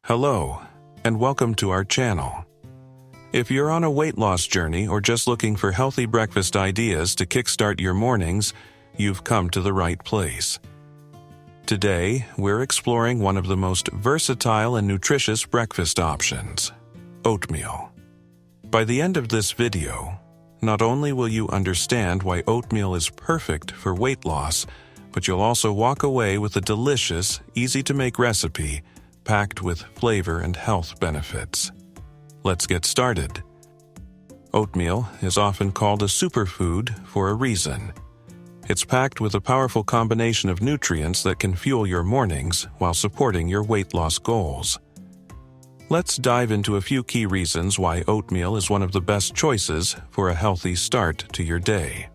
Hello, and welcome to our channel. If you're on a weight loss journey or just looking for healthy breakfast ideas to kickstart your mornings, you've come to the right place. Today, we're exploring one of the most versatile and nutritious breakfast options, oatmeal. By the end of this video, not only will you understand why oatmeal is perfect for weight loss, but you'll also walk away with a delicious, easy-to-make recipe packed with flavor and health benefits. Let's get started. Oatmeal is often called a superfood for a reason. It's packed with a powerful combination of nutrients that can fuel your mornings while supporting your weight loss goals. Let's dive into a few key reasons why oatmeal is one of the best choices for a healthy start to your day.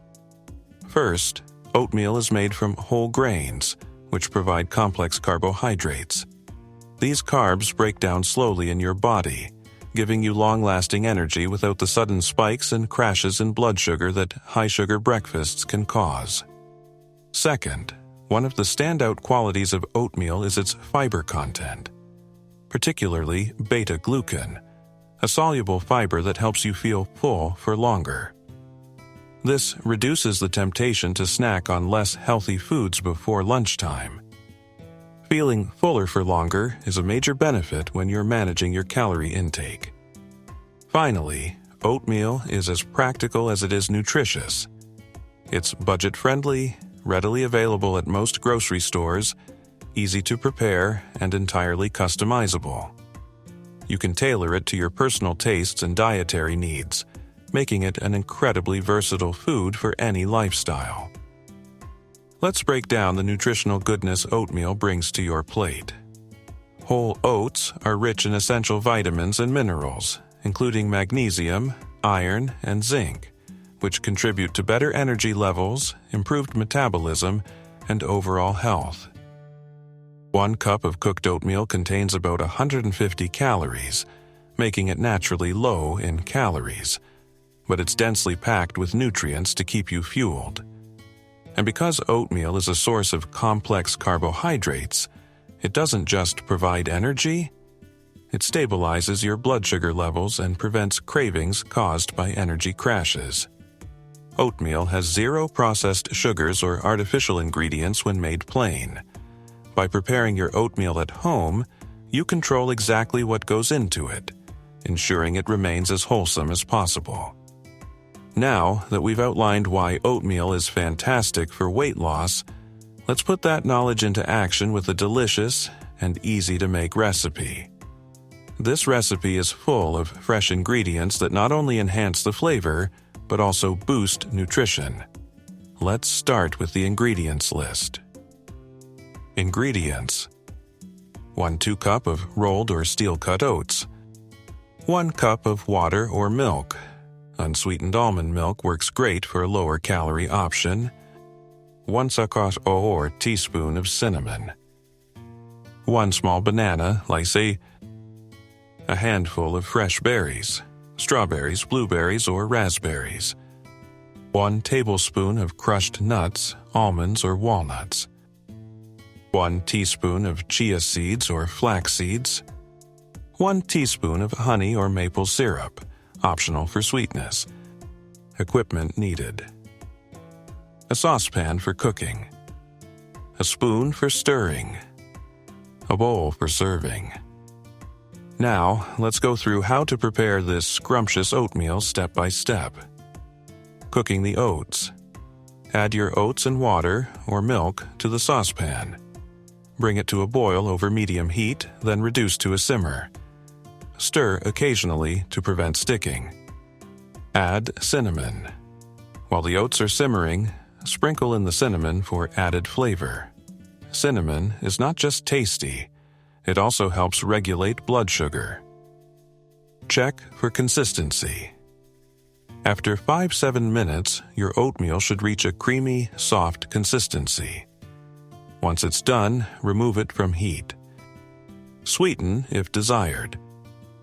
First, oatmeal is made from whole grains, which provide complex carbohydrates. These carbs break down slowly in your body, giving you long-lasting energy without the sudden spikes and crashes in blood sugar that high-sugar breakfasts can cause. Second, one of the standout qualities of oatmeal is its fiber content, particularly beta-glucan, a soluble fiber that helps you feel full for longer. This reduces the temptation to snack on less healthy foods before lunchtime. Feeling fuller for longer is a major benefit when you're managing your calorie intake. Finally, oatmeal is as practical as it is nutritious. It's budget-friendly, readily available at most grocery stores, easy to prepare, and entirely customizable. You can tailor it to your personal tastes and dietary needs, making it an incredibly versatile food for any lifestyle. Let's break down the nutritional goodness oatmeal brings to your plate. Whole oats are rich in essential vitamins and minerals, including magnesium, iron, and zinc, which contribute to better energy levels, improved metabolism, and overall health. 1 cup of cooked oatmeal contains about 150 calories, making it naturally low in calories, but it's densely packed with nutrients to keep you fueled. And because oatmeal is a source of complex carbohydrates, it doesn't just provide energy, it stabilizes your blood sugar levels and prevents cravings caused by energy crashes. Oatmeal has 0 processed sugars or artificial ingredients when made plain. By preparing your oatmeal at home, you control exactly what goes into it, ensuring it remains as wholesome as possible. Now that we've outlined why oatmeal is fantastic for weight loss, let's put that knowledge into action with a delicious and easy-to-make recipe. This recipe is full of fresh ingredients that not only enhance the flavor, but also boost nutrition. Let's start with the ingredients list. Ingredients: 1 cup of rolled or steel-cut oats, 1 cup of water or milk. Unsweetened almond milk works great for a lower-calorie option. 1 saccharose or teaspoon of cinnamon. 1 small banana, lysate. A handful of fresh berries, strawberries, blueberries, or raspberries. 1 tablespoon of crushed nuts, almonds, or walnuts. 1 teaspoon of chia seeds or flax seeds. 1 teaspoon of honey or maple syrup, optional for sweetness. Equipment needed: a saucepan for cooking, a spoon for stirring, a bowl for serving. Now, let's go through how to prepare this scrumptious oatmeal step by step. Cooking the oats. Add your oats and water or milk to the saucepan. Bring it to a boil over medium heat, then reduce to a simmer. Stir occasionally to prevent sticking. Add cinnamon. While the oats are simmering, sprinkle in the cinnamon for added flavor. Cinnamon is not just tasty, it also helps regulate blood sugar. Check for consistency. After 5-7 minutes, your oatmeal should reach a creamy, soft consistency. Once it's done, remove it from heat. Sweeten if desired.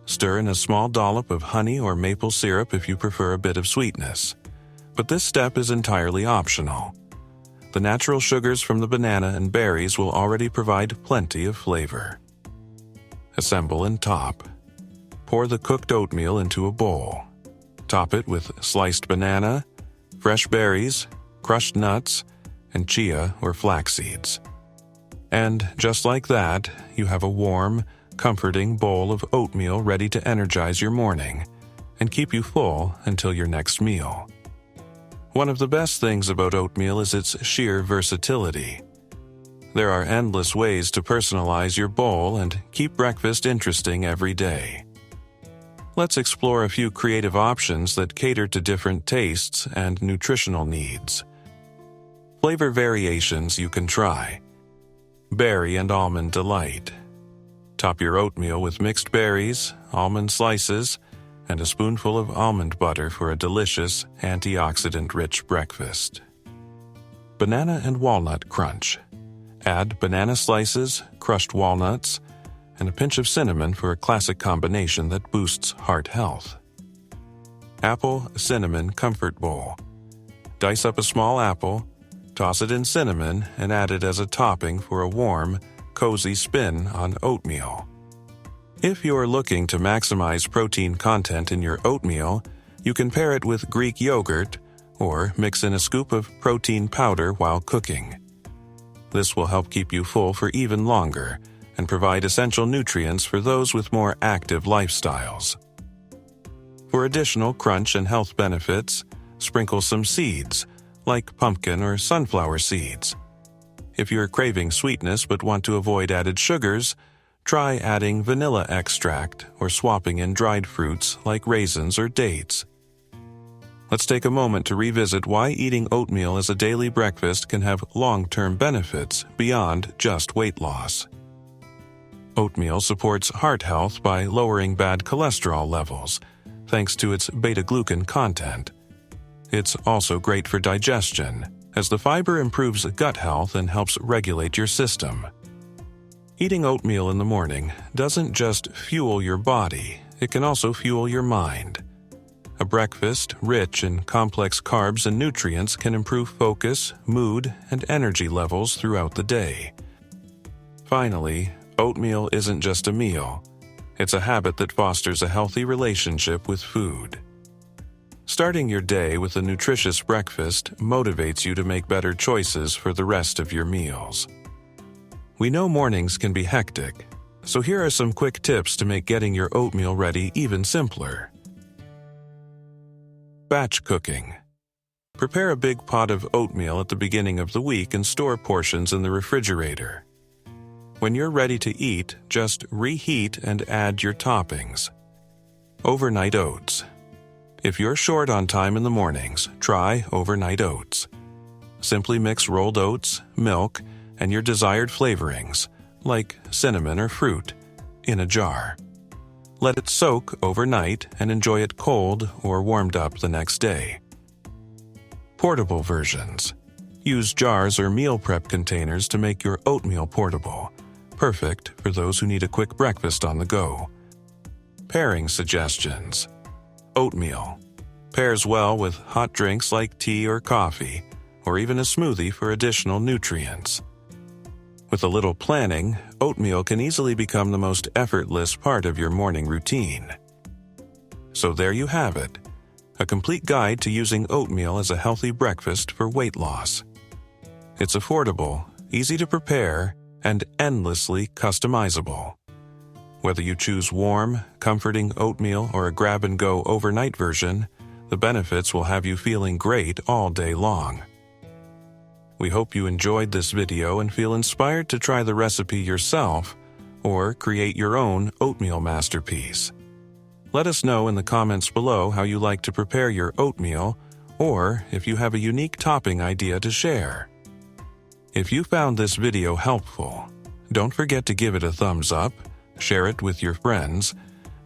Stir in a small dollop of honey or maple syrup if you prefer a bit of sweetness. But this step is entirely optional. The natural sugars from the banana and berries will already provide plenty of flavor. Assemble and top. Pour the cooked oatmeal into a bowl. Top it with sliced banana, fresh berries, crushed nuts, and chia or flax seeds. And just like that, you have a warm, comforting bowl of oatmeal ready to energize your morning and keep you full until your next meal. One of the best things about oatmeal is its sheer versatility. There are endless ways to personalize your bowl and keep breakfast interesting every day. Let's explore a few creative options that cater to different tastes and nutritional needs. Flavor variations you can try. Berry and almond delight. Top your oatmeal with mixed berries, almond slices, and a spoonful of almond butter for a delicious, antioxidant-rich breakfast. Banana and walnut crunch. Add banana slices, crushed walnuts, and a pinch of cinnamon for a classic combination that boosts heart health. Apple cinnamon comfort bowl. Dice up a small apple, toss it in cinnamon, and add it as a topping for a warm, cozy spin on oatmeal. If you're looking to maximize protein content in your oatmeal, you can pair it with Greek yogurt or mix in a scoop of protein powder while cooking. This will help keep you full for even longer and provide essential nutrients for those with more active lifestyles. For additional crunch and health benefits, sprinkle some seeds, like pumpkin or sunflower seeds. If you're craving sweetness but want to avoid added sugars, try adding vanilla extract or swapping in dried fruits like raisins or dates. Let's take a moment to revisit why eating oatmeal as a daily breakfast can have long-term benefits beyond just weight loss. Oatmeal supports heart health by lowering bad cholesterol levels, thanks to its beta-glucan content. It's also great for digestion, as the fiber improves gut health and helps regulate your system. Eating oatmeal in the morning doesn't just fuel your body, it can also fuel your mind. A breakfast rich in complex carbs and nutrients can improve focus, mood, and energy levels throughout the day. Finally, oatmeal isn't just a meal. It's a habit that fosters a healthy relationship with food. Starting your day with a nutritious breakfast motivates you to make better choices for the rest of your meals. We know mornings can be hectic, so here are some quick tips to make getting your oatmeal ready even simpler. Batch cooking. Prepare a big pot of oatmeal at the beginning of the week and store portions in the refrigerator. When you're ready to eat, just reheat and add your toppings. Overnight oats. If you're short on time in the mornings, try overnight oats. Simply mix rolled oats, milk, and your desired flavorings, like cinnamon or fruit, in a jar. Let it soak overnight and enjoy it cold or warmed up the next day. Portable versions. Use jars or meal prep containers to make your oatmeal portable, perfect for those who need a quick breakfast on the go. Pairing suggestions. Oatmeal. Pairs well with hot drinks like tea or coffee, or even a smoothie for additional nutrients. With a little planning, oatmeal can easily become the most effortless part of your morning routine. So there you have it, a complete guide to using oatmeal as a healthy breakfast for weight loss. It's affordable, easy to prepare, and endlessly customizable. Whether you choose warm, comforting oatmeal or a grab-and-go overnight version, the benefits will have you feeling great all day long. We hope you enjoyed this video and feel inspired to try the recipe yourself or create your own oatmeal masterpiece. Let us know in the comments below how you like to prepare your oatmeal or if you have a unique topping idea to share. If you found this video helpful, don't forget to give it a thumbs up, share it with your friends,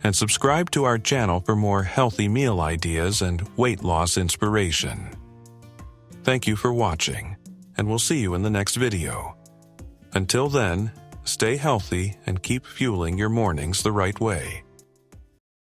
and subscribe to our channel for more healthy meal ideas and weight loss inspiration. Thank you for watching, and we'll see you in the next video. Until then, stay healthy and keep fueling your mornings the right way.